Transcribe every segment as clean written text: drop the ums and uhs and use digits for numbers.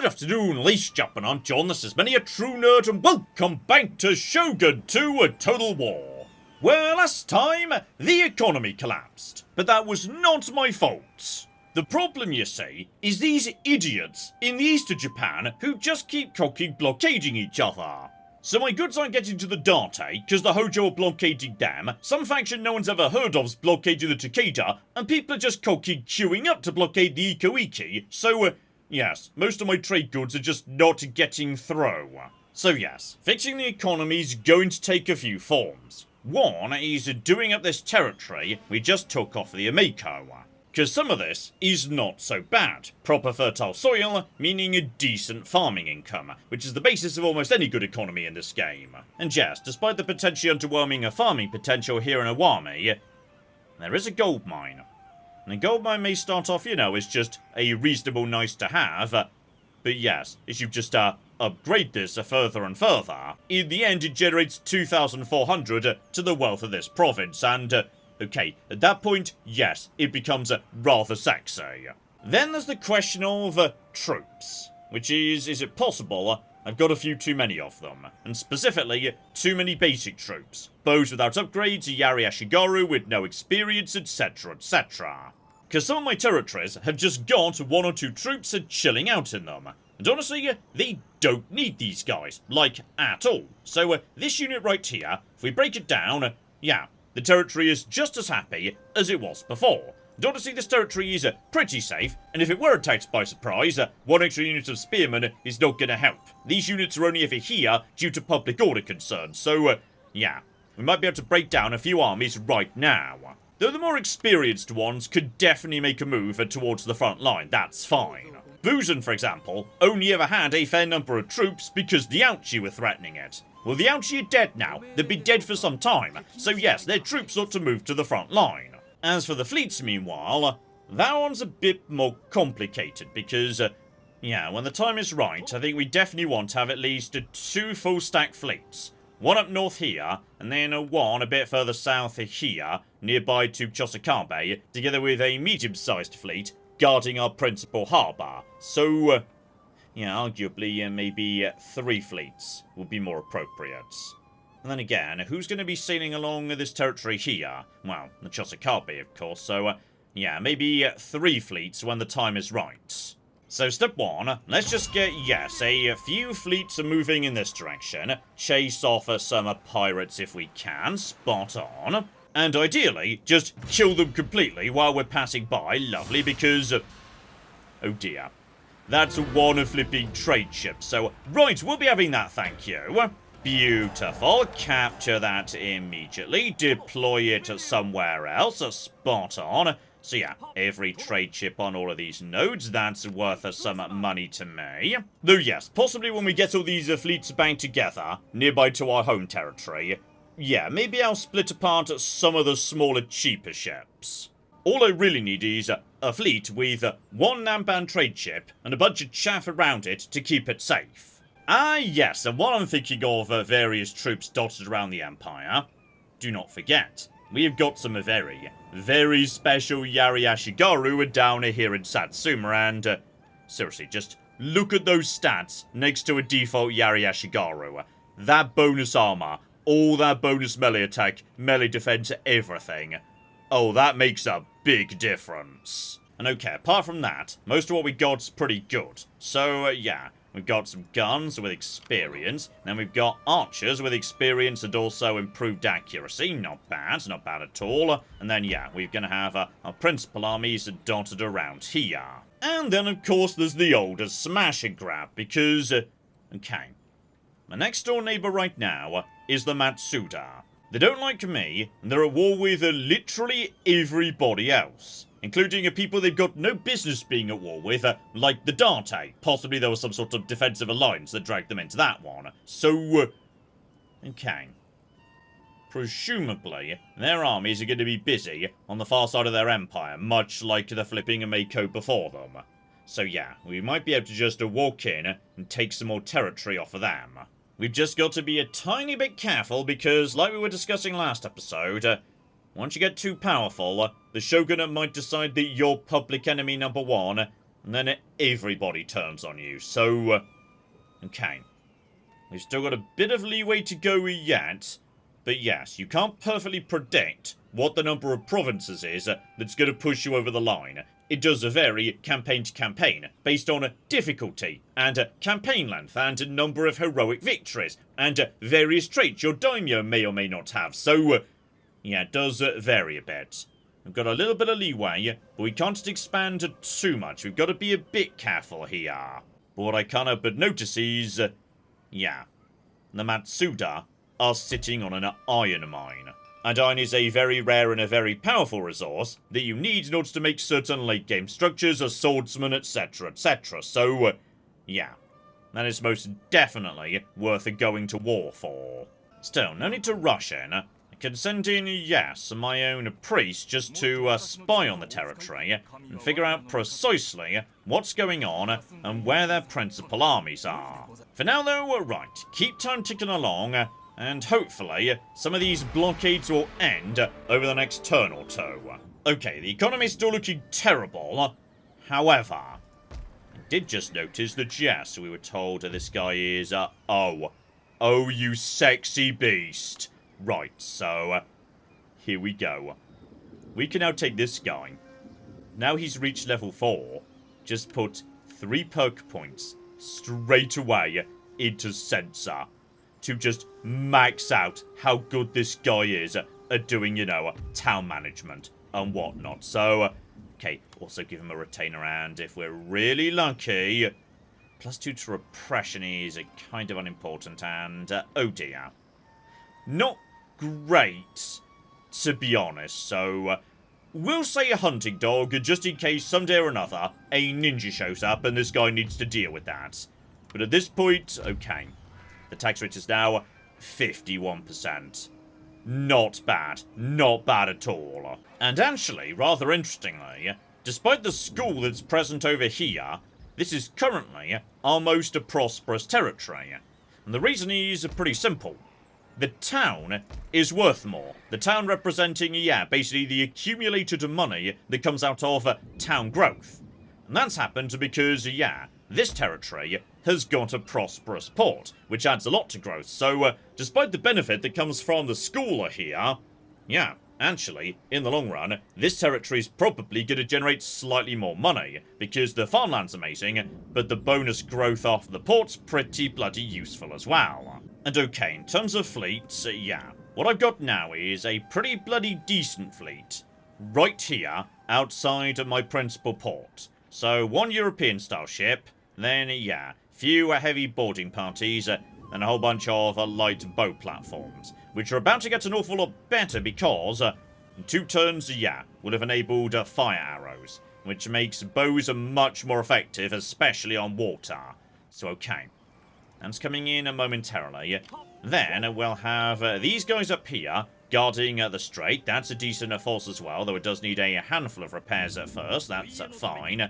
Good afternoon, ladies and gentlemen, I'm John, this is Many a True Nerd, and welcome back to Shogun 2 A Total War. Well, last time, the economy collapsed, but that was not my fault. The problem, you see, is these idiots in the east of Japan who just keep cocking blockading each other. So my goods aren't getting to the Date, because the Hojo are blockading them, some faction no one's ever heard of's blockading the Takeda, and people are just cocking queuing up to blockade the Iko-Iki, so, yes, most of my trade goods are just not getting through. So yes, fixing the economy is going to take a few forms. One is doing up this territory we just took off the Amako. Because some of this is not so bad. Proper fertile soil, meaning a decent farming income, which is the basis of almost any good economy in this game. And yes, despite the potentially underwhelming farming potential here in Awami, there is a gold mine. And a gold mine may start off, you know, as just a reasonable nice to have, but yes, as you just upgrade this further and further, in the end it generates 2,400 to the wealth of this province, and okay, at that point, yes, it becomes rather sexy. Then there's the question of troops, which is it possible I've got a few too many of them, and specifically, too many basic troops, bows without upgrades, Yari Ashigaru with no experience, etc, etc. Because some of my territories have just got one or two troops chilling out in them, and honestly, they don't need these guys, like, at all. So this unit right here, if we break it down, yeah, the territory is just as happy as it was before. And honestly, this territory is pretty safe, and if it were attacked by surprise, one extra unit of spearmen is not gonna help. These units are only ever here due to public order concerns, so, yeah, we might be able to break down a few armies right now. Though the more experienced ones could definitely make a move towards the front line, that's fine. Busan, for example, only ever had a fair number of troops because the Ouchi were threatening it. Well, the Ouchi are dead now. They've been dead for some time, so yes, their troops ought to move to the front line. As for the fleets, meanwhile, that one's a bit more complicated because, yeah, when the time is right, I think we definitely want to have at least 2 full stack fleets. One up north here, and then one a bit further south here, nearby to Chosakabe, together with a medium-sized fleet guarding our principal harbour. So, yeah, arguably, maybe 3 fleets would be more appropriate. And then again, who's going to be sailing along this territory here? Well, the Chosakabe, of course, so, yeah, maybe 3 fleets when the time is right. So step 1, let's just get, yes, a few fleets moving in this direction, chase off some pirates if we can, spot on, and ideally, just kill them completely while we're passing by, lovely, because, oh dear. That's one flipping trade ship, so, right, we'll be having that, thank you. Beautiful, capture that immediately, deploy it somewhere else, spot on. So yeah, every trade ship on all of these nodes, that's worth some money to me. Though yes, possibly when we get all these fleets back together, nearby to our home territory, yeah, maybe I'll split apart some of the smaller, cheaper ships. All I really need is a fleet with 1 Namban trade ship and a bunch of chaff around it to keep it safe. Ah yes, and while I'm thinking of various troops dotted around the Empire, do not forget, we have got some very, very special Yari Ashigaru down here in Satsuma, and seriously, just look at those stats next to a default Yari Ashigaru. That bonus armor, all that bonus melee attack, melee defense, everything. Oh, that makes a big difference. And okay, apart from that, most of what we got's pretty good. So, yeah, we've got some guns with experience, then we've got archers with experience and also improved accuracy. Not bad at all. And then, yeah, we're going to have our principal armies dotted around here. And then, of course, there's the older smash and grab, because, okay, my next door neighbor right now is the Matsuda. They don't like me, and they're at war with literally everybody else, including people they've got no business being at war with, like the Date. Possibly there was some sort of defensive alliance that dragged them into that one. So, okay. Presumably, their armies are going to be busy on the far side of their empire, much like the flipping Amako before them. So yeah, we might be able to just walk in and take some more territory off of them. We've just got to be a tiny bit careful because, like we were discussing last episode, once you get too powerful, the Shogunate might decide that you're public enemy number 1, and then everybody turns on you. So, okay. We've still got a bit of leeway to go yet, but yes, you can't perfectly predict what the number of provinces is that's going to push you over the line. It does vary campaign to campaign, based on difficulty, and campaign length, and number of heroic victories, and various traits your daimyo may or may not have, so yeah, it does vary a bit. We've got a little bit of leeway, but we can't expand too much. We've got to be a bit careful here. But what I can't help but notice is, yeah, the Matsuda are sitting on an iron mine. And iron is a very rare and a very powerful resource that you need in order to make certain late-game structures, a swordsman, etc., etc. So, yeah, that is most definitely worth going to war for. Still, no need to rush in. I can send in, yes, my own priest just to spy on the territory and figure out precisely what's going on and where their principal armies are. For now, though, right, keep time ticking along, and hopefully, some of these blockades will end over the next turn or two. Okay, the economy is still looking terrible. However, I did just notice that, yes, we were told this guy is, oh, you sexy beast. Right, so, here we go. We can now take this guy. Now he's reached level 4. Just put 3 perk points straight away into Sensor to just max out how good this guy is at doing, you know, town management and whatnot. So, okay, also give him a retainer, and if we're really lucky, +2 to repression is kind of unimportant, and, oh dear. Not great, to be honest, so we'll say a hunting dog, just in case someday or another a ninja shows up and this guy needs to deal with that. But at this point, okay. The tax rate is now 51%. Not bad. Not bad at all. And actually, rather interestingly, despite the school that's present over here, this is currently our most prosperous territory. And the reason is pretty simple. The town is worth more. The town representing, yeah, basically the accumulated money that comes out of town growth. And that's happened because, yeah, this territory has got a prosperous port, which adds a lot to growth. So, despite the benefit that comes from the school here, yeah, actually, in the long run, this territory is probably going to generate slightly more money, because the farmland's amazing, but the bonus growth off the port's pretty bloody useful as well. And okay, in terms of fleets, yeah, what I've got now is a pretty bloody decent fleet, right here, outside of my principal port. So, 1 European-style ship, then, yeah, few heavy boarding parties, and a whole bunch of light bow platforms, which are about to get an awful lot better because, in 2 turns, yeah, will have enabled fire arrows, which makes bows much more effective, especially on water. So, okay, that's coming in momentarily. Then we'll have these guys up here guarding the strait. That's a decent force as well, though it does need a handful of repairs at first. That's fine.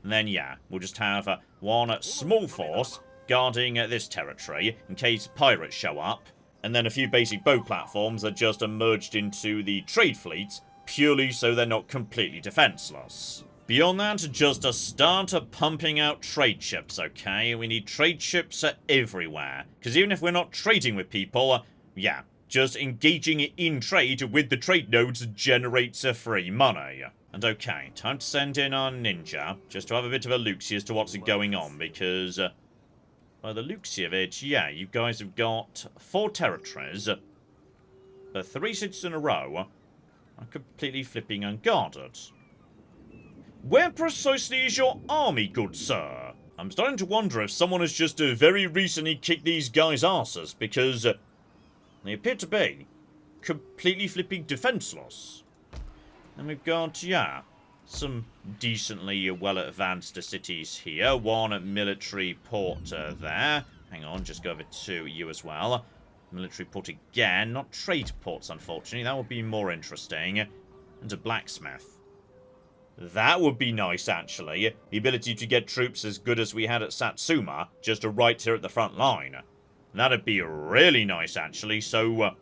And then, yeah, we'll just have 1 small force guarding this territory in case pirates show up. And then a few basic bow platforms that just merged into the trade fleet, purely so they're not completely defenseless. Beyond that, just start pumping out trade ships, okay? We need trade ships everywhere. Because even if we're not trading with people, yeah, just engaging in trade with the trade nodes generates free money. And okay, time to send in our ninja, just to have a bit of a look-see as to what's going on, because, by the look-see of it, yeah, you guys have got 4 territories, but 3 cities in a row are completely flipping unguarded. Where precisely is your army, good sir? I'm starting to wonder if someone has just very recently kicked these guys' asses, because they appear to be completely flipping defenseless. And we've got, yeah, some decently well-advanced cities here. 1 military port there. Hang on, just go over to you as well. Military port again. Not trade ports, unfortunately. That would be more interesting. And a blacksmith. That would be nice, actually. The ability to get troops as good as we had at Satsuma, just right here at the front line. That'd be really nice, actually. So, I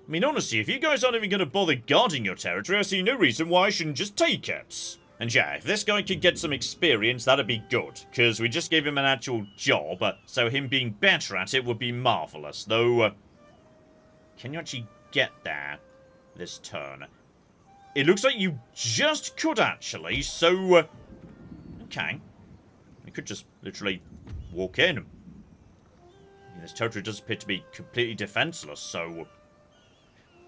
mean, honestly, if you guys aren't even going to bother guarding your territory, I see no reason why I shouldn't just take it. And yeah, if this guy could get some experience, that'd be good, because we just gave him an actual job, so him being better at it would be marvellous, though... can you actually get there this turn? It looks like you just could, actually, so... okay. You could just literally walk in. This territory does appear to be completely defenseless, so...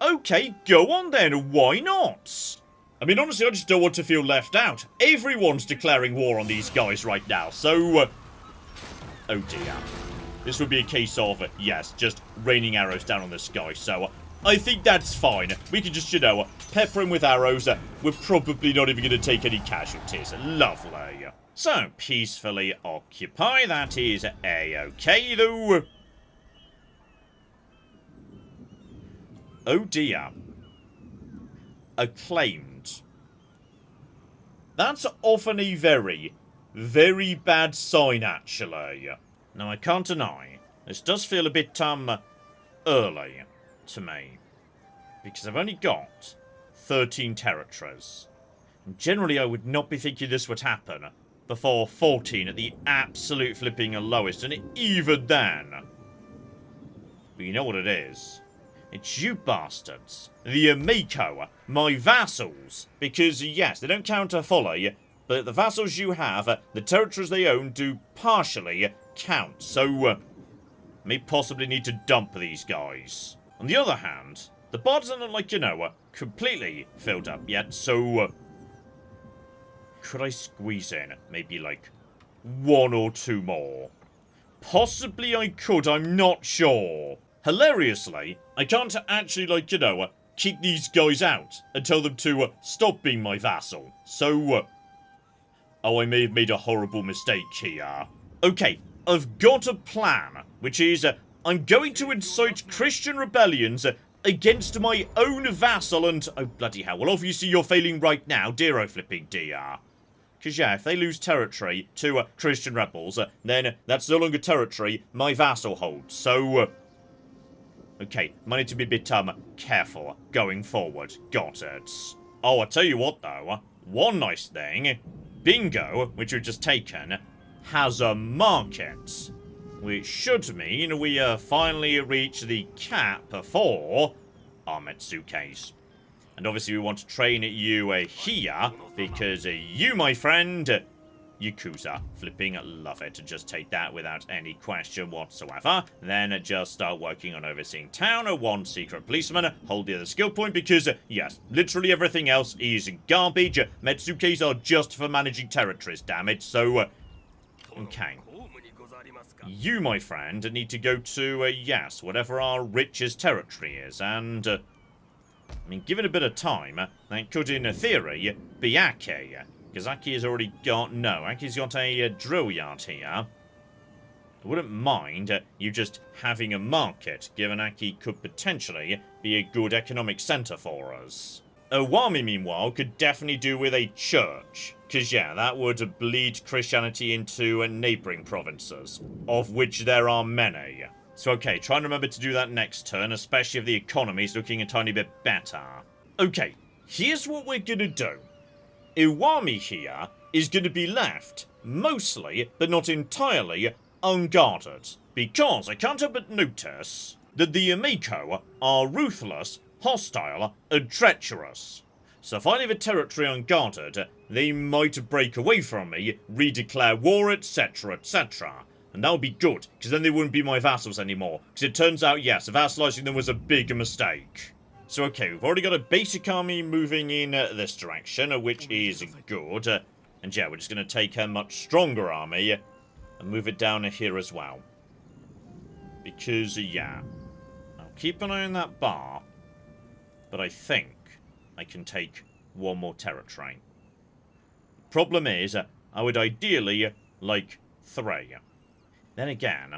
okay, go on then, why not? I mean, honestly, I just don't want to feel left out. Everyone's declaring war on these guys right now, so... oh dear. This would be a case of, yes, just raining arrows down on this guy, so... I think that's fine. We can just, you know, pepper him with arrows. We're probably not even going to take any casualties. Lovely. So, peacefully occupy. That is A-okay, though. Oh dear. Acclaimed. That's often a very, very bad sign, actually. Now, I can't deny, this does feel a bit, early to me. Because I've only got 13 territories. And generally, I would not be thinking this would happen before 14 at the absolute flipping lowest, and even then. But you know what it is? It's you bastards. The Amako, my vassals. Because, yes, they don't count fully, but the vassals you have, the territories they own do partially count. So, may possibly need to dump these guys. On the other hand, the bods aren't, like, you know, completely filled up yet, so... could I squeeze in maybe, like, 1 or 2 more? Possibly I could, I'm not sure. Hilariously, I can't actually, like, you know, kick these guys out and tell them to stop being my vassal. So, oh, I may have made a horrible mistake here. Okay, I've got a plan, which is, I'm going to incite Christian rebellions against my own vassal and... oh, bloody hell. Well, obviously you're failing right now, dear oh flipping dear. Because, yeah, if they lose territory to Christian rebels, then that's no longer territory my vassal holds. So, okay, might need to be a bit, careful going forward. Got it. Oh, I'll tell you what, though. One nice thing. Bingo, which we've just taken, has a market. Which should mean we finally reach the cap for our Metsukes. And obviously we want to train you here, because you, my friend, Yakuza, flipping love it. Just take that without any question whatsoever. Then just start working on overseeing town. 1 secret policeman, hold the other skill point, because, yes, literally everything else is garbage. Metsukes are just for managing territories, damn it. So, okay. You, my friend, need to go to, yes, whatever our richest territory is, and, I mean, given a bit of time, that could, in theory, be Ake. Because Aki has already got... no, Aki's got a drill yard here. I wouldn't mind you just having a market, given Aki could potentially be a good economic centre for us. Owami, meanwhile, could definitely do with a church. Because, yeah, that would bleed Christianity into neighbouring provinces, of which there are many. So, okay, try and remember to do that next turn, especially if the economy's looking a tiny bit better. Okay, here's what we're gonna do. Iwami here is gonna be left, mostly, but not entirely, unguarded. Because I can't help but notice that the Amako are ruthless, hostile, and treacherous. So if I leave a territory unguarded, they might break away from me, redeclare war, etc, etc. And that would be good, because then they wouldn't be my vassals anymore. Because it turns out, yes, vassalizing them was a big mistake. So okay, we've already got a basic army moving in this direction, which is good. And yeah, we're just going to take a much stronger army and move it down here as well. Because, yeah, I'll keep an eye on that bar, but I think I can take 1 more territory. Problem is, I would ideally like 3. Then again,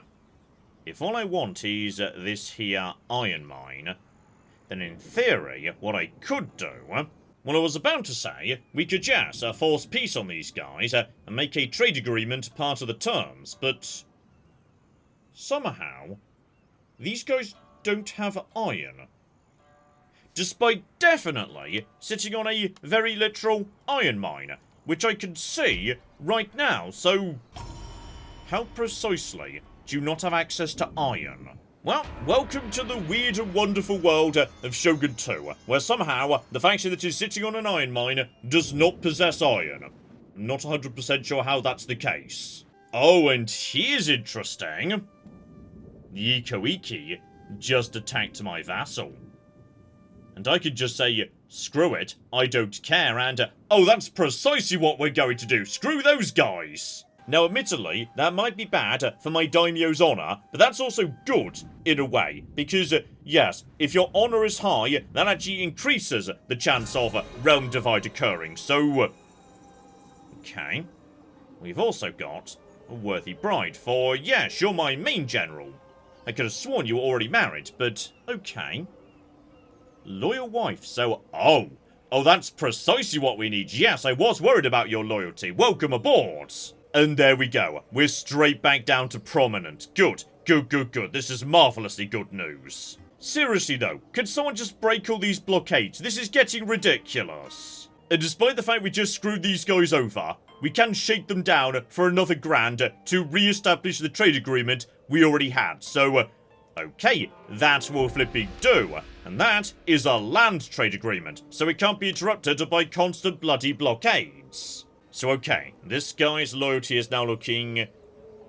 if all I want is this here iron mine, then in theory, what I could do... well, I was about to say, we could just force peace on these guys and make a trade agreement part of the terms, but... somehow, these guys don't have iron. Despite definitely sitting on a very literal iron mine, which I can see right now, so how precisely do you not have access to iron? Well, welcome to the weird and wonderful world of Shogun 2, where somehow the faction that is sitting on an iron mine does not possess iron. I'm not 100% sure how that's the case. Oh, and here's interesting. The Ikoiki just attacked my vassal. And I could just say, screw it, I don't care, and oh, that's precisely what we're going to do, screw those guys! Now, admittedly, that might be bad for my daimyo's honour, but that's also good, in a way, because, yes, if your honour is high, that actually increases the chance of realm divide occurring, so, okay. We've also got a worthy bride for, yes, you're my main general. I could have sworn you were already married, but, okay. Loyal wife, so, oh, that's precisely what we need, yes, I was worried about your loyalty, welcome aboard! And there we go. We're straight back down to prominent. Good. Good. This is marvellously good news. Seriously though, can someone just break all these blockades? This is getting ridiculous. And despite the fact we just screwed these guys over, we can shake them down for another grand to re-establish the trade agreement we already had. So, okay, that will flipping do. And that is a land trade agreement, so it can't be interrupted by constant bloody blockades. So okay, this guy's loyalty is now looking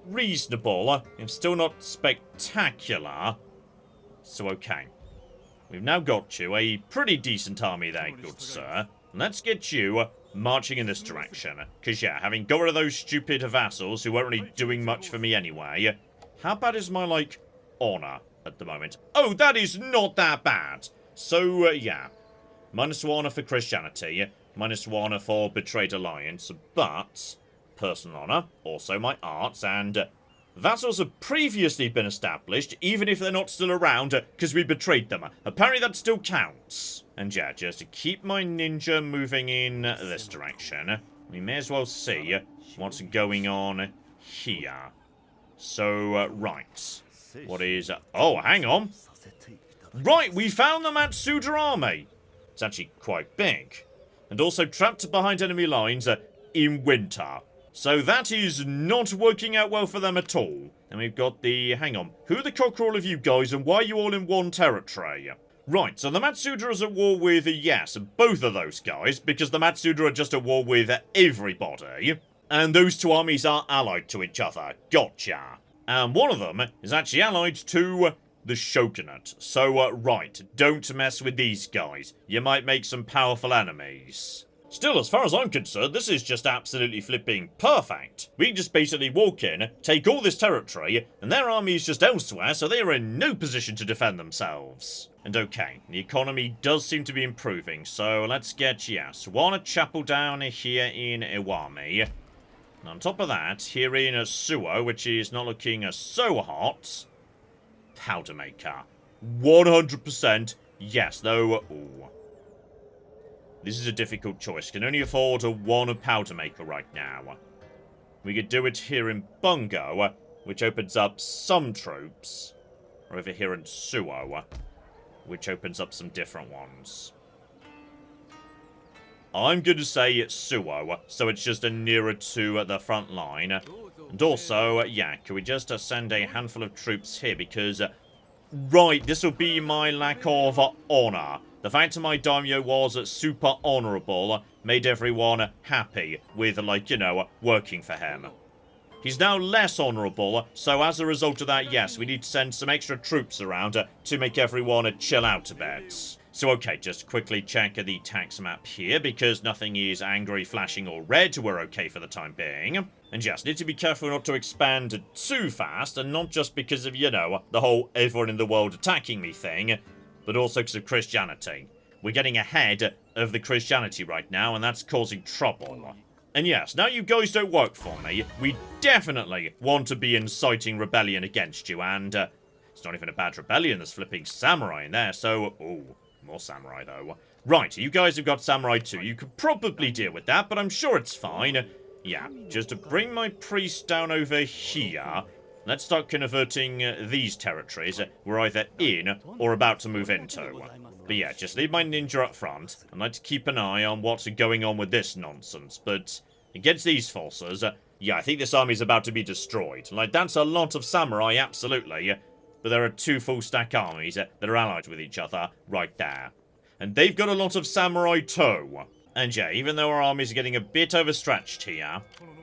reasonable, if still not spectacular. So okay, we've now got you a pretty decent army there, good sir. Let's get you marching in this direction, because yeah, having got rid of those stupid vassals who weren't really doing much for me anyway, how bad is my, like, honour at the moment? Oh, that is not that bad! So, yeah, -1 for Christianity, -1 for Betrayed Alliance, but personal honour, also my arts, and vassals have previously been established, even if they're not still around, because we betrayed them. Apparently that still counts. And yeah, just to keep my ninja moving in this direction, we may as well see what's going on here. So, right. What is... oh, hang on. Right, we found the Matsuda army. It's actually quite big. And also trapped behind enemy lines in winter. So that is not working out well for them at all. And we've got the... hang on. Who are the cock are all of you guys, and why are you all in one territory? Right, so the Matsuda is at war with, yes, both of those guys, because the Matsuda are just at war with everybody. And those two armies are allied to each other. Gotcha. And one of them is actually allied to the Shogunate. So, right, don't mess with these guys. You might make some powerful enemies. Still, as far as I'm concerned, this is just absolutely flipping perfect. We can just basically walk in, take all this territory, and their army is just elsewhere, so they are in no position to defend themselves. And okay, the economy does seem to be improving, so let's get, yes, one chapel down here in Iwami. And on top of that, here in Suo, which is not looking so hot... powder maker. 100% yes, though. Ooh. This is a difficult choice. Can only afford one powder maker right now. We could do it here in Bungo, which opens up some troops. Or over here in Suo, which opens up some different ones. I'm going to say it's Suo, so it's just nearer to the front line. And also, yeah, can we just send a handful of troops here, because... right, this will be my lack of honour. The fact that my daimyo was super honourable made everyone happy with, like, you know, working for him. He's now less honourable, so as a result of that, yes, we need to send some extra troops around to make everyone chill out a bit. So, okay, just quickly check the tax map here, because nothing is angry, flashing, or red. We're okay for the time being. And yes, need to be careful not to expand too fast, and not just because of, you know, the whole everyone in the world attacking me thing, but also because of Christianity. We're getting ahead of the Christianity right now, and that's causing trouble. And yes, now you guys don't work for me, we definitely want to be inciting rebellion against you, and it's not even a bad rebellion, there's flipping samurai in there, so, ooh. More samurai, though. Right, you guys have got samurai too. You could probably deal with that, but I'm sure it's fine. Yeah, just to bring my priest down over here, let's start converting these territories we're either in or about to move into. But yeah, just leave my ninja up front, and let's keep an eye on what's going on with this nonsense. But against these forces, yeah, I think this army's about to be destroyed. Like, that's a lot of samurai, absolutely. But there are 2 full stack armies that are allied with each other right there. And they've got a lot of samurai too. And yeah, even though our armies are getting a bit overstretched here,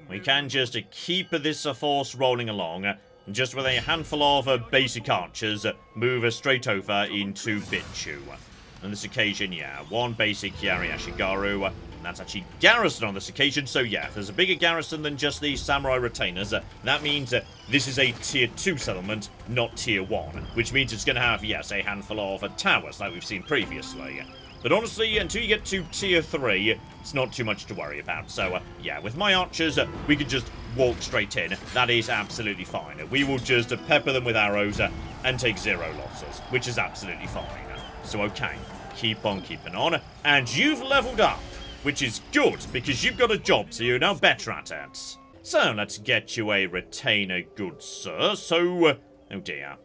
we can just keep this force rolling along. Just with a handful of basic archers, move straight over into Bitchu. On this occasion, yeah, 1 basic Yari Ashigaru. And that's actually garrison on this occasion, so yeah, if there's a bigger garrison than just these samurai retainers, that means this is a tier 2 settlement, not tier 1. Which means it's going to have, yes, a handful of towers like we've seen previously. But honestly, until you get to tier 3, it's not too much to worry about. So, yeah, with my archers, we could just walk straight in. That is absolutely fine. We will just pepper them with arrows and take 0 losses, which is absolutely fine. So, okay, keep on keeping on. And you've leveled up, which is good, because you've got a job, so you're now better at it. So, let's get you a retainer, good sir. So, oh dear.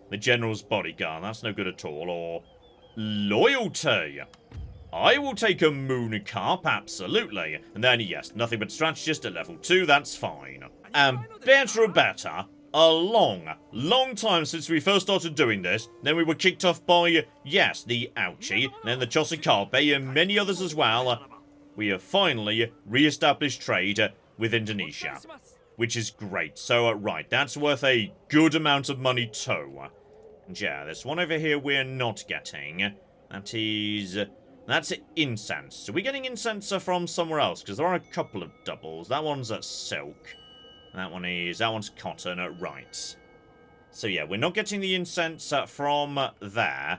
The general's bodyguard, that's no good at all, or... loyalty. I will take a moon carp, absolutely. And then, yes, nothing but strategist at level 2, that's fine. And better, a long time since we first started doing this. Then we were kicked off by, yes, the Ouchie, then the Chosakarpe, and many others as well. We have finally re-established trade with Indonesia, which is great. So, right, that's worth a good amount of money too. And yeah, there's one over here we're not getting. That is... that's incense. So we're getting incense from somewhere else, because there are a couple of doubles. That one's silk. That one's cotton, right. So yeah, we're not getting the incense from there.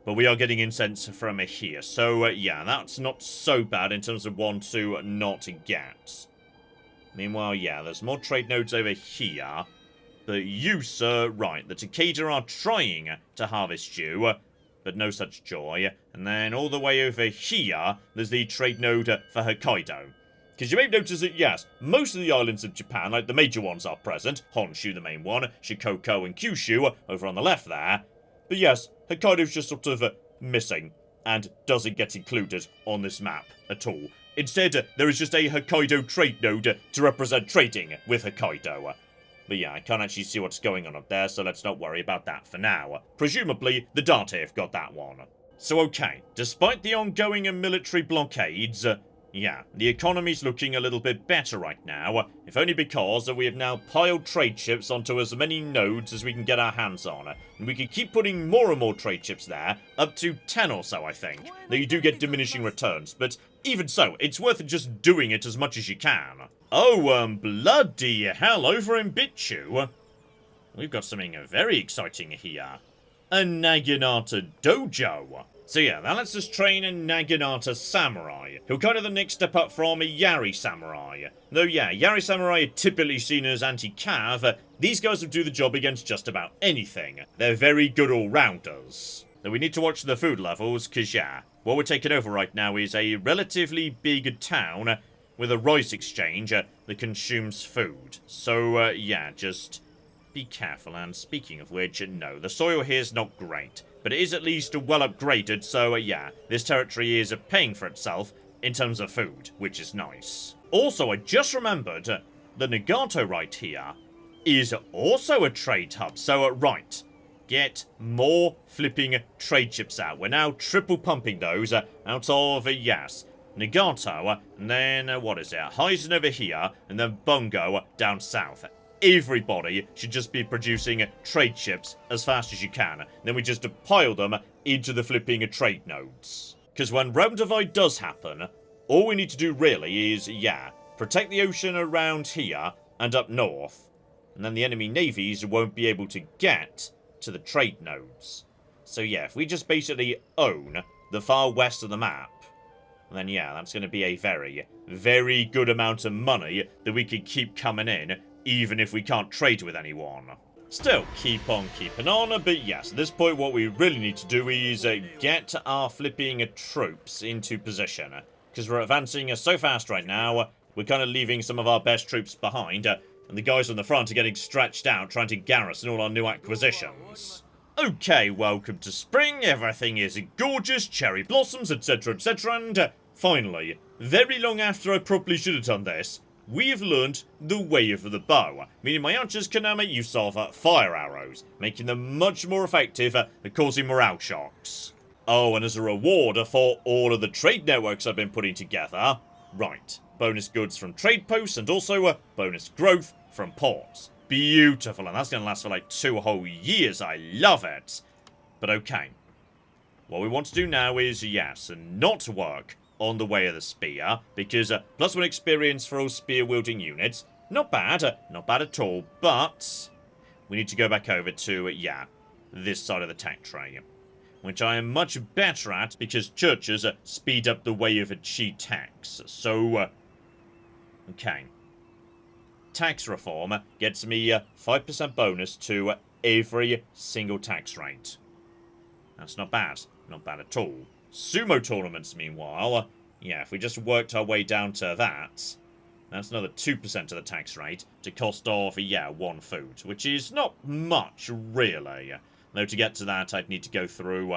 But we are getting incense from here. So yeah, that's not so bad in terms of one to not get. Meanwhile, yeah, there's more trade nodes over here. But you, sir, right, the Takeda are trying to harvest you, but no such joy. And then all the way over here, there's the trade node for Hokkaido. Because you may notice that, yes, most of the islands of Japan, like the major ones, are present. Honshu, the main one, Shikoku and Kyushu, over on the left there. But yes, Hokkaido's just sort of missing, and doesn't get included on this map at all. Instead, there is just a Hokkaido trade node to represent trading with Hokkaido. But yeah, I can't actually see what's going on up there, so let's not worry about that for now. Presumably, the Dante have got that one. So okay, despite the ongoing military blockades, yeah, the economy's looking a little bit better right now, if only because we have now piled trade ships onto as many nodes as we can get our hands on. And we can keep putting more and more trade ships there, up to 10 or so, I think. Though you do get diminishing returns, but even so, it's worth just doing it as much as you can. Oh, bloody hell, over in Bitchu, we've got something very exciting here. A Naginata dojo. So yeah, that lets us train a Naginata samurai, who are kind of the next step up from a Yari samurai. Though yeah, Yari samurai are typically seen as anti-cav, these guys will do the job against just about anything. They're very good all-rounders. Though we need to watch the food levels, cause yeah, what we're taking over right now is a relatively big town with a rice exchange that consumes food. So yeah, just be careful. And speaking of which, no, the soil here's not great. But it is at least well upgraded, so yeah, this territory is paying for itself in terms of food, which is nice. Also, I just remembered, the Nagato right here is also a trade hub, so right, get more flipping trade ships out. We're now triple pumping those out of, yes, Nagato, and then, what is it, Heisen over here, and then Bungo down south. Everybody should just be producing trade ships as fast as you can. Then we just pile them into the flipping trade nodes. Because when realm divide does happen, all we need to do really is, yeah, protect the ocean around here and up north. And then the enemy navies won't be able to get to the trade nodes. So yeah, if we just basically own the far west of the map, then yeah, that's going to be a very, very good amount of money that we could keep coming in, even if we can't trade with anyone. Still, keep on keeping on, but yes, at this point what we really need to do is get our flipping troops into position. Because we're advancing so fast right now, we're kind of leaving some of our best troops behind, and the guys on the front are getting stretched out trying to garrison all our new acquisitions. Okay, welcome to spring, everything is gorgeous, cherry blossoms, etc, etc, and finally, very long after I probably should have done this, we have learned the way of the bow, meaning my archers can now make use of fire arrows, making them much more effective at causing morale shocks. Oh, and as a reward for all of the trade networks I've been putting together, right, bonus goods from trade posts and also bonus growth from ports. Beautiful, and that's going to last for like 2 whole years. I love it. But okay, what we want to do now is, yes, not work on the way of the spear, because +1 experience for all spear-wielding units. Not bad at all, but we need to go back over to, yeah, this side of the tech tree, which I am much better at because churches speed up the way of a cheat tax. So, okay. Tax reform gets me 5% bonus to every single tax rate. That's not bad. Not bad at all. Sumo tournaments, meanwhile, yeah, if we just worked our way down to that, that's another 2% of the tax rate to cost of, yeah, 1 food, which is not much, really. Though to get to that, I'd need to go through...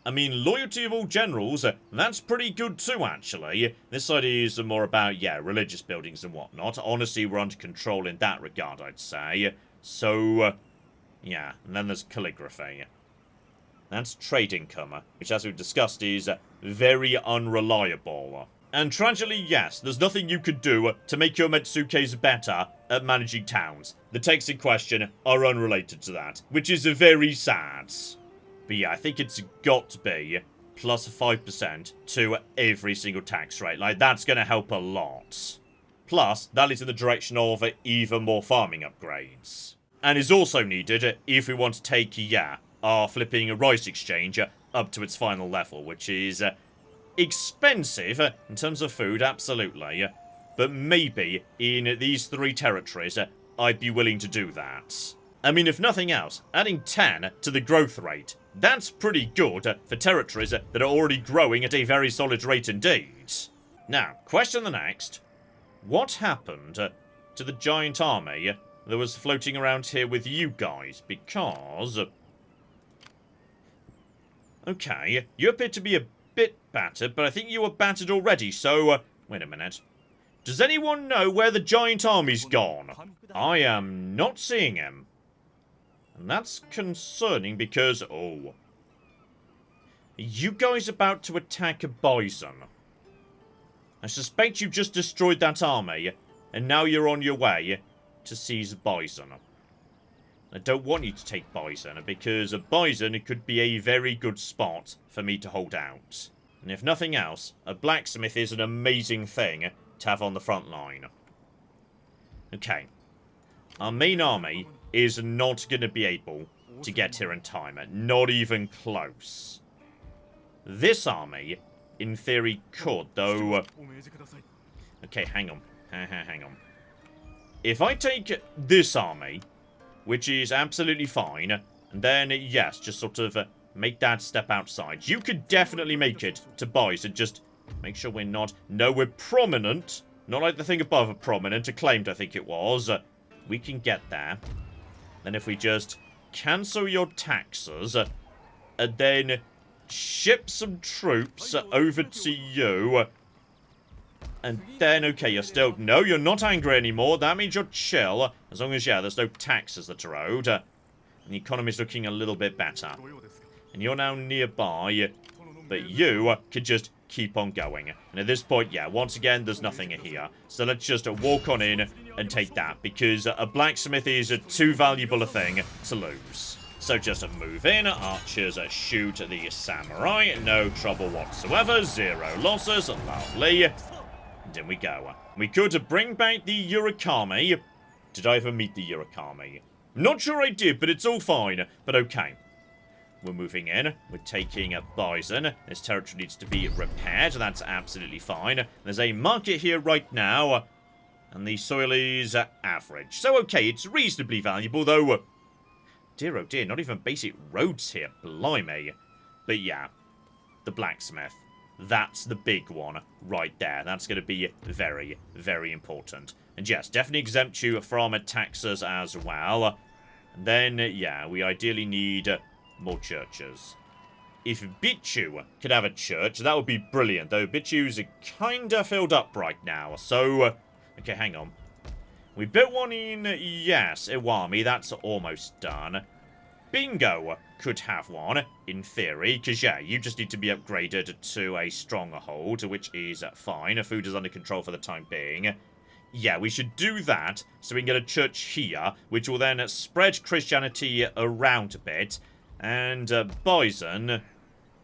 I mean, loyalty of all generals, that's pretty good too, actually. This side is more about, yeah, religious buildings and whatnot. Honestly, we're under control in that regard, I'd say. So, yeah, and then there's calligraphy. That's trade income, which, as we've discussed, is very unreliable. And tragically, yes, there's nothing you could do to make your Metsukes better at managing towns. The texts in question are unrelated to that, which is very sad. But yeah, I think it's got to be plus 5% to every single tax rate. Like, that's going to help a lot. Plus, that is in the direction of even more farming upgrades. And is also needed if we want to take, yeah, our flipping rice exchange up to its final level, which is expensive in terms of food, absolutely. But maybe in these 3 territories, I'd be willing to do that. I mean, if nothing else, adding 10 to the growth rate, that's pretty good for territories that are already growing at a very solid rate indeed. Now, question the next. What happened to the giant army that was floating around here with you guys? Because... okay, you appear to be a bit battered, but I think you were battered already, so... wait a minute. Does anyone know where the giant army's gone? I am not seeing him. And that's concerning because... oh. Are you guys about to attack a bison? I suspect you just destroyed that army, and now you're on your way to seize bison. I don't want you to take bison, because a bison could be a very good spot for me to hold out. And if nothing else, a blacksmith is an amazing thing to have on the front line. Okay. Our main army is not going to be able to get here in time. Not even close. This army, in theory, could, though... okay, hang on. Hang on. If I take this army, which is absolutely fine, and then, yes, just sort of make that step outside. You could definitely make it to bison, just make sure we're not... no, we're prominent. Not like the thing above a prominent, acclaimed, I think it was. We can get there. Then if we just cancel your taxes, and then ship some troops over to you, and then, okay, you're still... no, you're not angry anymore. That means you're chill, as long as, yeah, there's no taxes that are owed. And the economy's looking a little bit better. And you're now nearby, but you could just keep on going. And at this point, yeah, once again, there's nothing here. So let's just walk on in and take that, because a blacksmith is too valuable a thing to lose. So just move in, archers shoot the samurai, no trouble whatsoever, 0 losses, lovely. And in we go. We could bring back the Urakami. Did I ever meet the Urakami? Not sure I did, but it's all fine. But okay. We're moving in. We're taking a bison. This territory needs to be repaired. That's absolutely fine. There's a market here right now. And the soil is average. So, okay, it's reasonably valuable, though. Dear, oh dear, not even basic roads here. Blimey. But yeah, the blacksmith. That's the big one right there. That's going to be very, very important. And yes, definitely exempt you from taxes as well. And then, yeah, we ideally need... more churches. if Bichu could have a church, that would be brilliant. Though Bichu's kinda filled up right now. So, okay, hang on. We built one in, yes, Iwami. That's almost done. Bingo could have one, in theory, because, yeah, you just need to be upgraded to a stronghold, which is fine. Food is under control for the time being. Yeah, we should do that, so we can get a church here, which will then spread Christianity around a bit. And Bison,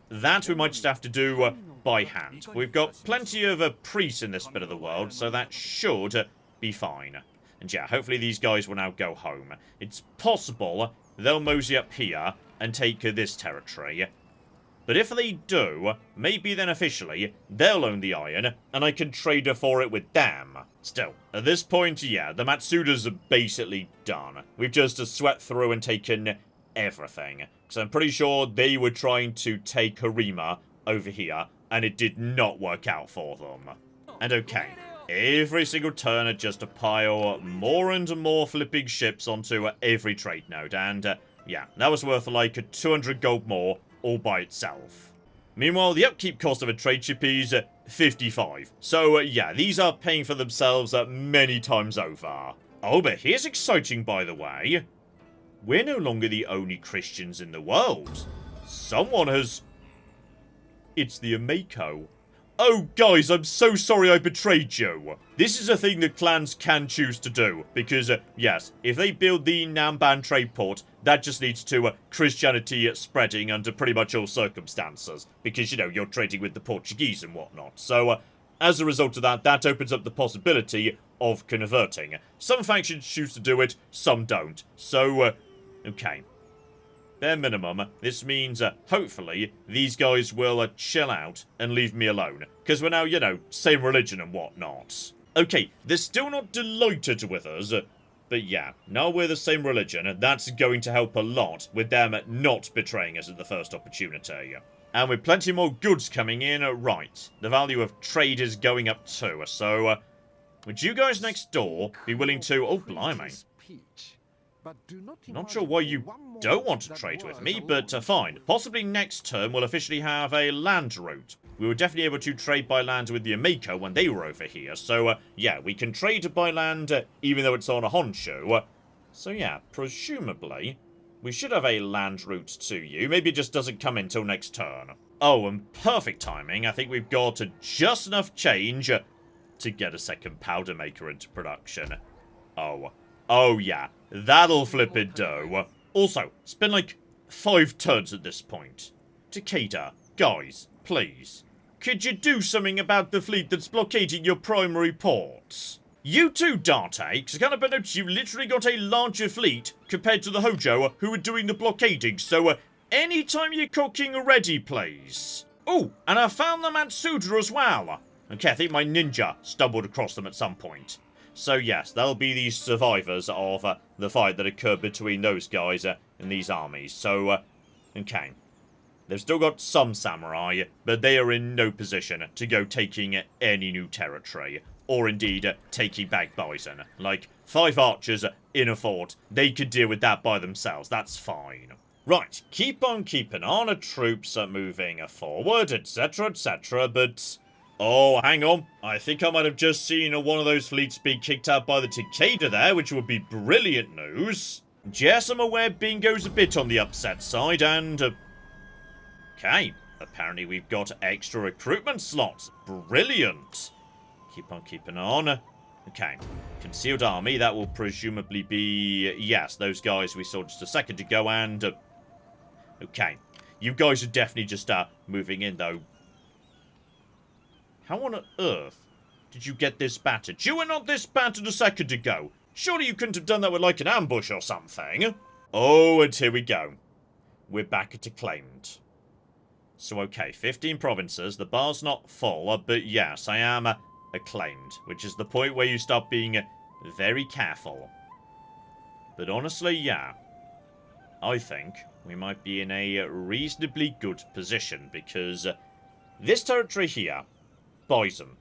that we might just have to do by hand. We've got plenty of priests in this bit of the world, so that should be fine. And yeah, hopefully these guys will now go home. It's possible they'll mosey up here and take this territory. But if they do, maybe then officially, they'll own the iron, and I can trade for it with them. Still, at this point, yeah, the Matsudas are basically done. We've just swept through and taken everything. So I'm pretty sure they were trying to take Harima over here, and it did not work out for them. And okay, every single turn are just to pile more and more flipping ships onto every trade node, and yeah, that was worth like 200 gold more all by itself. Meanwhile, the upkeep cost of a trade ship is 55. So yeah, these are paying for themselves many times over. Oh, but here's exciting, by the way. We're no longer the only Christians in the world. Someone has... It's the Amako. Oh, guys, I'm so sorry I betrayed you. This is a thing that clans can choose to do. Because, yes, if they build the Namban trade port, that just leads to Christianity spreading under pretty much all circumstances. Because, you know, you're trading with the Portuguese and whatnot. So, as a result of that, that opens up the possibility of converting. Some factions choose to do it, some don't. So, okay. Bare minimum, this means, hopefully, these guys will chill out and leave me alone. Because we're now, you know, same religion and whatnot. Okay, they're still not delighted with us. But yeah, now we're the same religion, that's going to help a lot with them not betraying us at the first opportunity. And with plenty more goods coming in, right, the value of trade is going up too. So, would you guys next door be willing to... Oh, blimey. Not sure why you don't want to trade with me, but fine. Possibly next term we'll officially have a land route. We were definitely able to trade by land with the Amako when they were over here. So, yeah, we can trade by land even though it's on a Honshu. So, yeah, presumably, we should have a land route to you. Maybe it just doesn't come in till next turn. Oh, and perfect timing. I think we've got just enough change to get a second powder maker into production. Oh, yeah. That'll flip it do. Also, it's been like 5 turns at this point. Takeda, guys, please. Could you do something about the fleet that's blockading your primary ports? You too, Dante, because I can't but notice you literally got a larger fleet compared to the Hojo who were doing the blockading, so anytime you're cooking ready, please. Oh, and I found the Matsuda as well. Okay, I think my ninja stumbled across them at some point. So yes, they'll be the survivors of the fight that occurred between those guys and these armies. So, okay. They've still got some samurai, but they are in no position to go taking any new territory. Or indeed, taking back Bison. Like, 5 archers in a fort, they could deal with that by themselves, that's fine. Right, keep on keeping on, troops are moving forward, etc, etc, but... Oh, hang on. I think I might have just seen one of those fleets be kicked out by the Takeda there, which would be brilliant news. Yes, I'm aware Bingo's a bit on the upset side, and... okay, apparently we've got extra recruitment slots. Brilliant. Keep on keeping on. Okay, concealed army, that will presumably be... yes, those guys we saw just a second ago, and... okay, you guys are definitely just moving in, though. How on earth did you get this battered? You were not this battered a second ago. Surely you couldn't have done that with like an ambush or something. Oh, and here we go. We're back at acclaimed. So, okay, 15 provinces. The bar's not full, but yes, I am acclaimed. Which is the point where you start being very careful. But honestly, yeah. I think we might be in a reasonably good position because this territory here... Bison.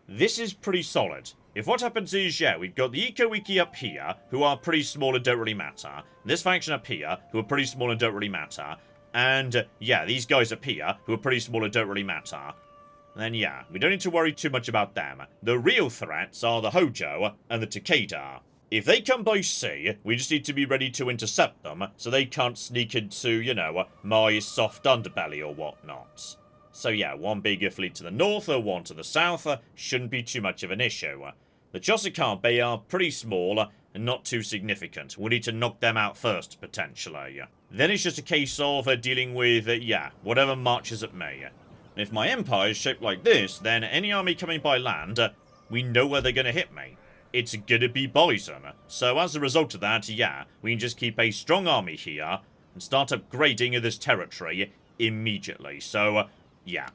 This is pretty solid. If what happens is, yeah, we've got the Eco-Wiki up here, who are pretty small and don't really matter. This faction up here, who are pretty small and don't really matter. And, yeah, these guys up here, who are pretty small and don't really matter. Then, yeah, we don't need to worry too much about them. The real threats are the Hojo and the Takeda. If they come by sea, we just need to be ready to intercept them, so they can't sneak into, you know, my soft underbelly or whatnot. So yeah, one bigger fleet to the north, or one to the south, shouldn't be too much of an issue. The Chosokabe are pretty small, and not too significant. We'll need to knock them out first, potentially. Then it's just a case of dealing with, yeah, whatever marches at me. And if my empire is shaped like this, then any army coming by land, we know where they're going to hit me. It's gonna be Bison. So as a result of that, yeah, we can just keep a strong army here and start upgrading this territory immediately. So, yeah,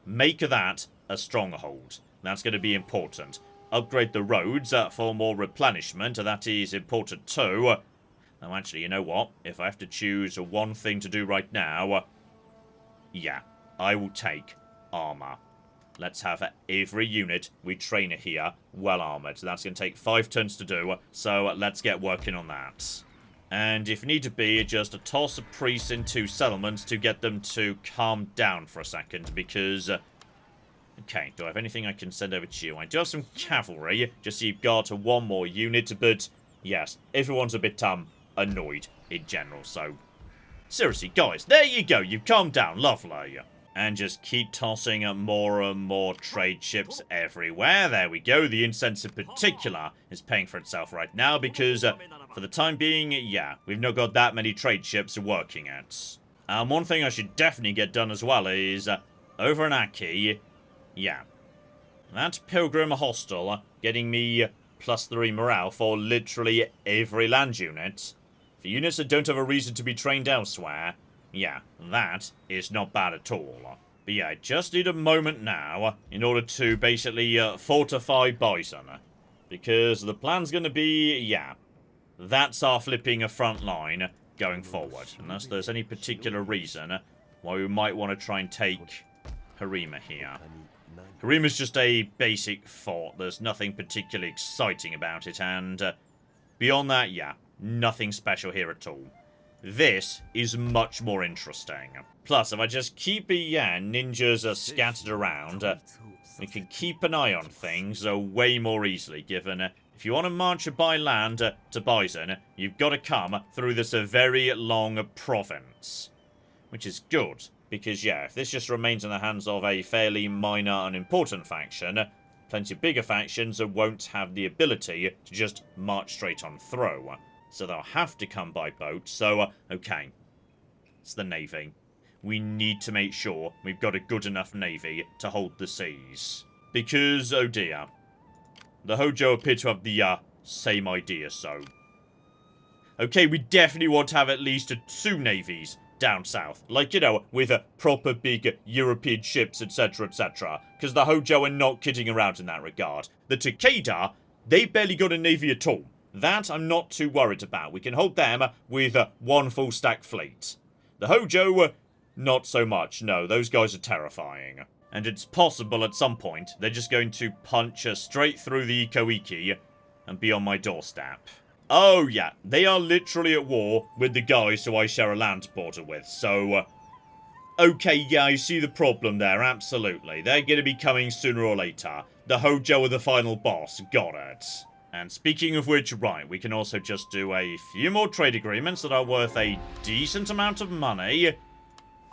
make that a stronghold. That's going to be important. Upgrade the roads for more replenishment. That is important too. Now, actually, you know what? If I have to choose one thing to do right now, yeah, I will take armor. Let's have every unit we train here well armoured. That's going to take 5 turns to do, so let's get working on that. And if need to be, just toss a priest into settlements to get them to calm down for a second, because... okay, do I have anything I can send over to you? I do have some cavalry, just so you've got one more unit, but yes, everyone's a bit, annoyed in general, so... seriously, guys, there you go, you've calmed down, lovely. And just keep tossing more and more trade ships everywhere. There we go. The incense in particular is paying for itself right now because, for the time being, yeah, we've not got that many trade ships working it. One thing I should definitely get done as well is, over in Aki, yeah, that Pilgrim Hostel getting me +3 morale for literally every land unit. For units that don't have a reason to be trained elsewhere, yeah, that is not bad at all. But yeah, I just need a moment now in order to basically fortify Bison. Because the plan's going to be, yeah, that's our flipping a front line going forward. Unless there's any particular reason why we might want to try and take Harima here. Harima's just a basic fort. There's nothing particularly exciting about it. And beyond that, yeah, nothing special here at all. This is much more interesting. Plus, if I just keep ninjas scattered around, we can keep an eye on things way more easily, given if you want to march by land to Bison, you've got to come through this very long province. Which is good, because yeah, if this just remains in the hands of a fairly minor unimportant faction, plenty of bigger factions won't have the ability to just march straight on through. So they'll have to come by boat, so, okay. It's the Navy. We need to make sure we've got a good enough Navy to hold the seas. Because, oh dear, the Hojo appear to have the, same idea, so. Okay, we definitely want to have at least 2 navies down south. Like, you know, with proper big European ships, etc., etc. Because the Hojo are not kidding around in that regard. The Takeda, they barely got a navy at all. That I'm not too worried about. We can hold them with 1 full stack fleet. The Hojo, not so much. No, those guys are terrifying. And it's possible at some point they're just going to punch straight through the Iko-Iki and be on my doorstep. Oh yeah, they are literally at war with the guys who I share a land border with, so... okay, yeah, I see the problem there, absolutely. They're going to be coming sooner or later. The Hojo are the final boss, got it. And speaking of which, right, we can also just do a few more trade agreements that are worth a decent amount of money.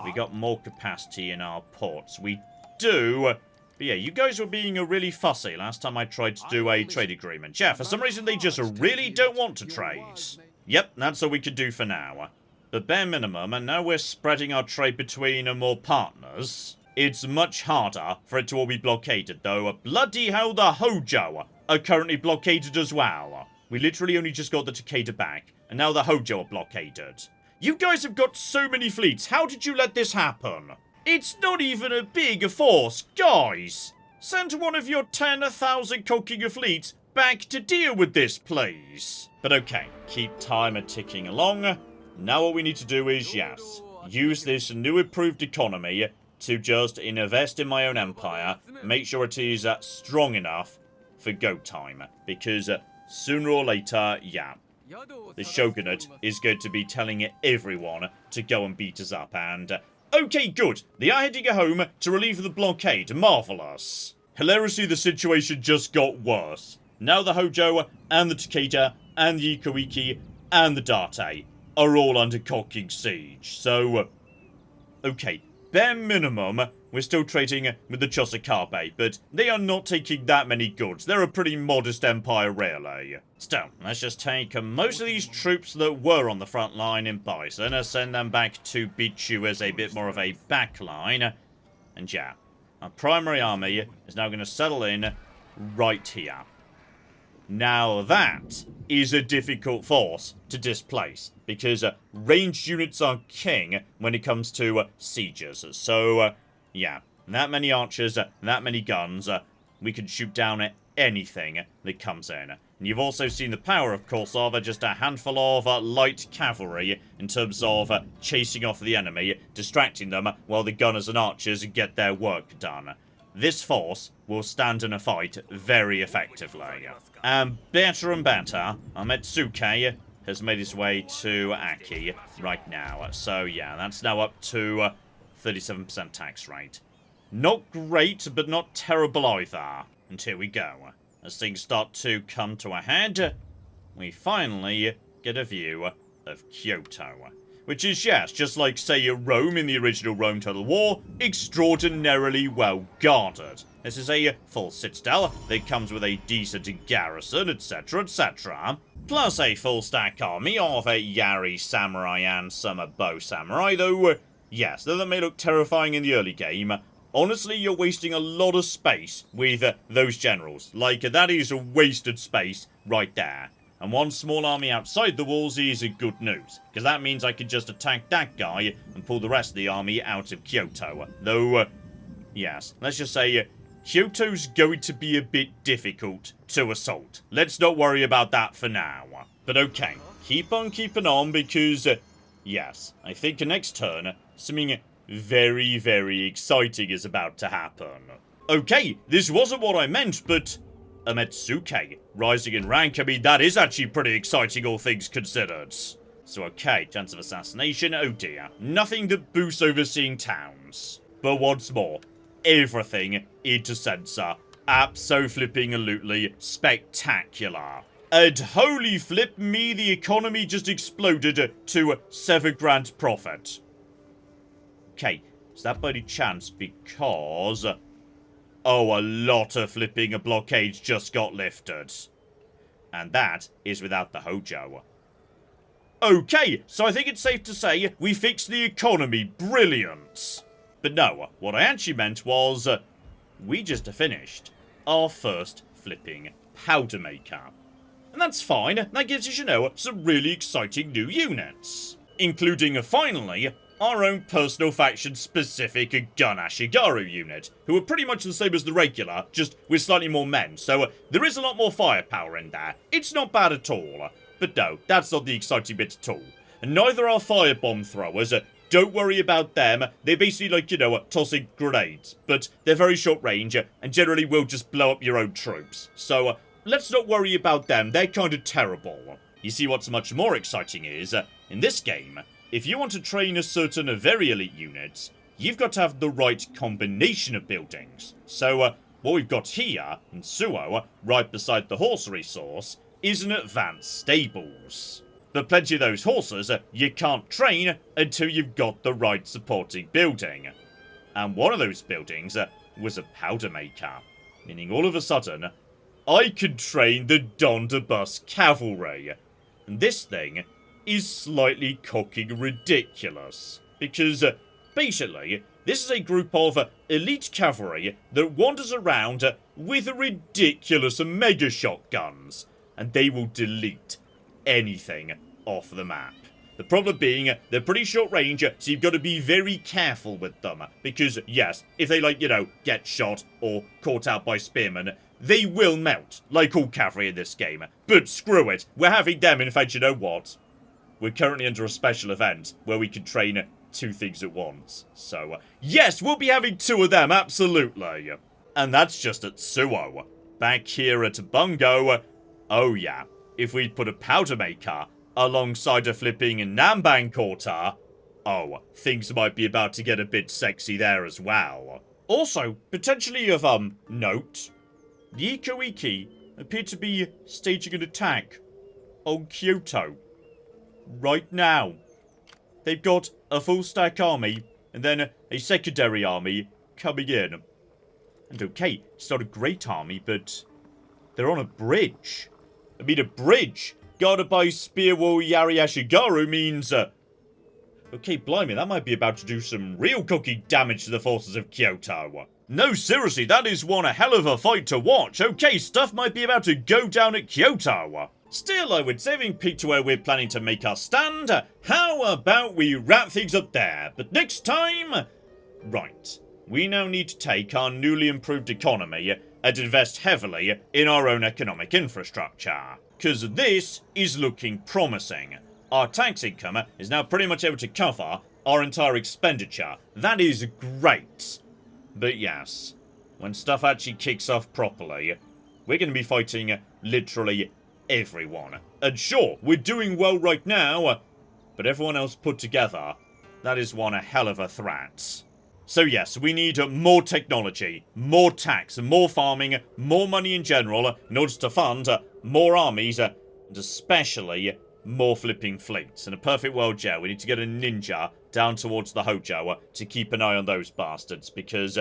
We got more capacity in our ports. We do. But yeah, you guys were being really fussy last time I tried to do a trade agreement. Yeah, for some reason they just really don't want to trade. Yep, that's all we can do for now. But bare minimum, and now we're spreading our trade between more partners. It's much harder for it to all be blockaded, though. Bloody hell, the Hojo are currently blockaded as well. We literally only just got the Takeda back, and now the Hojo are blockaded. You guys have got so many fleets. How did you let this happen? It's not even a big force, guys. Send one of your 10,000 conking fleets back to deal with this, please. But okay, keep time ticking along. Now what we need to do is, yes, use this new improved economy to just invest in my own empire, make sure it is strong enough for go time. Because sooner or later, yeah, the Shogunate is going to be telling everyone to go and beat us up, and... okay, good. They are heading home to relieve the blockade. Marvellous. Hilariously, the situation just got worse. Now the Hojo, and the Takeda, and the Ikoiki, and the Date are all under cocking siege. So, okay, bare minimum, we're still trading with the Chosakabe, but they are not taking that many goods. They're a pretty modest empire, really. Still, let's just take most of these troops that were on the front line in Bison and send them back to Bichu as a bit more of a backline. And yeah, our primary army is now going to settle in right here. Now that is a difficult force to displace, because ranged units are king when it comes to sieges. So, yeah, that many archers, that many guns, we can shoot down anything that comes in. And you've also seen the power, of course, of just a handful of light cavalry in terms of chasing off the enemy, distracting them while the gunners and archers get their work done. This force will stand in a fight very effectively. And better, Ametsuke has made his way to Aki right now. So yeah, that's now up to 37% tax rate. Not great, but not terrible either. And here we go. As things start to come to a head, we finally get a view of Kyoto. Which is, yes, just like, say, Rome in the original Rome Total War, extraordinarily well guarded. This is a full citadel that comes with a decent garrison, etc., etc. Plus a full stack army of Yari samurai and some bow samurai, though, yes, though that may look terrifying in the early game, honestly, you're wasting a lot of space with those generals. Like, that is a wasted space right there. And one small army outside the walls is good news, because that means I can just attack that guy and pull the rest of the army out of Kyoto. Though, yes, let's just say Kyoto's going to be a bit difficult to assault. Let's not worry about that for now. But okay, keep on keeping on, because, yes, I think next turn, something very, very exciting is about to happen. Okay, this wasn't what I meant, but... Ametsuke, rising in rank, I mean, that is actually pretty exciting, all things considered. So okay, chance of assassination, oh dear. Nothing that boosts overseeing towns. But once more, everything into censor. Abso-flipping-lutely spectacular. And holy flip me, the economy just exploded to 7 grand profit. Okay, is that by any chance because... oh, a lot of flipping blockades just got lifted. And that is without the Hojo. Okay, so I think it's safe to say we fixed the economy. Brilliant. But no, what I actually meant was we just finished our first flipping powder maker. And that's fine. That gives us, you know, some really exciting new units. Including, finally, our own personal faction-specific Gun Ashigaru unit, who are pretty much the same as the regular, just with slightly more men, so there is a lot more firepower in there. It's not bad at all. But no, that's not the exciting bit at all. And neither are firebomb throwers. Don't worry about them. They're basically like, you know, tossing grenades, but they're very short range, and generally will just blow up your own troops. So, let's not worry about them. They're kind of terrible. You see, what's much more exciting is, in this game, if you want to train a certain very elite unit, you've got to have the right combination of buildings. So, what we've got here, in Suo, right beside the horse resource, is an advanced stables. But plenty of those horses, you can't train until you've got the right supporting building. And one of those buildings was a powder maker, meaning all of a sudden, I could train the Donderbus cavalry. And this thing is slightly cocking ridiculous. Because, basically, this is a group of elite cavalry that wanders around with ridiculous mega shotguns. And they will delete anything off the map. The problem being, they're pretty short range, so you've got to be very careful with them. Because, yes, if they, like, you know, get shot or caught out by spearmen, they will melt, like all cavalry in this game. But screw it, we're having them. In fact, you know what? We're currently under a special event where we can train 2 things at once. So, yes, we'll be having 2 of them, absolutely. And that's just at Suo. Back here at Bungo, oh yeah, if we put a powder maker alongside a flipping Namban quarter, oh, things might be about to get a bit sexy there as well. Also, potentially of, note, the Iko-Iki appear to be staging an attack on Kyoto right now. They've got a full stack army and then a secondary army coming in. And okay, it's not a great army, but they're on a bridge. I mean, a bridge guarded by Spear Warrior Yari Ashigaru means, okay, blimey, that might be about to do some real cookie damage to the forces of Kyoto. No, seriously, that is one hell of a fight to watch. Okay, stuff might be about to go down at Kyoto. Still, I would say, having peeked to where we're planning to make our stand, how about we wrap things up there? But next time... Right, we now need to take our newly improved economy and invest heavily in our own economic infrastructure. Because this is looking promising. Our tax income is now pretty much able to cover our entire expenditure. That is great. But yes, when stuff actually kicks off properly, we're going to be fighting literally everyone. And sure, we're doing well right now, but everyone else put together, that is one hell of a threat. So yes, we need more technology, more tax, more farming, more money in general in order to fund more armies, and especially more flipping fleets. In a perfect world, yeah, we need to get a ninja down towards the Hojo to keep an eye on those bastards, because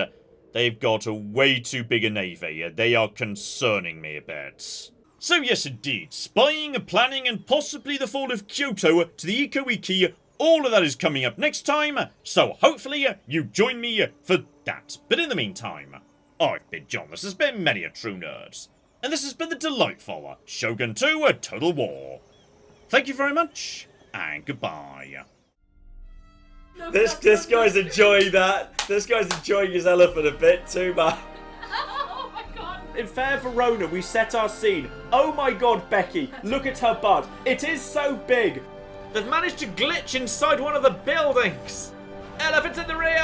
they've got a way too big a navy. They are concerning me a bit. So yes, indeed, spying, planning, and possibly the fall of Kyoto to the Iko-Iki, all of that is coming up next time, so hopefully you join me for that. But in the meantime, I've been John, this has been Many a True Nerd, and this has been the delightful Shogun 2 Total War. Thank you very much, and goodbye. This guy's enjoying that. This guy's enjoying his elephant a bit too much. Oh my god. In fair Verona, we set our scene. Oh my god, Becky, look at her butt. It is so big. They've managed to glitch inside one of the buildings. Elephants in the rear!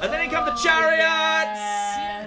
And then in come the chariots!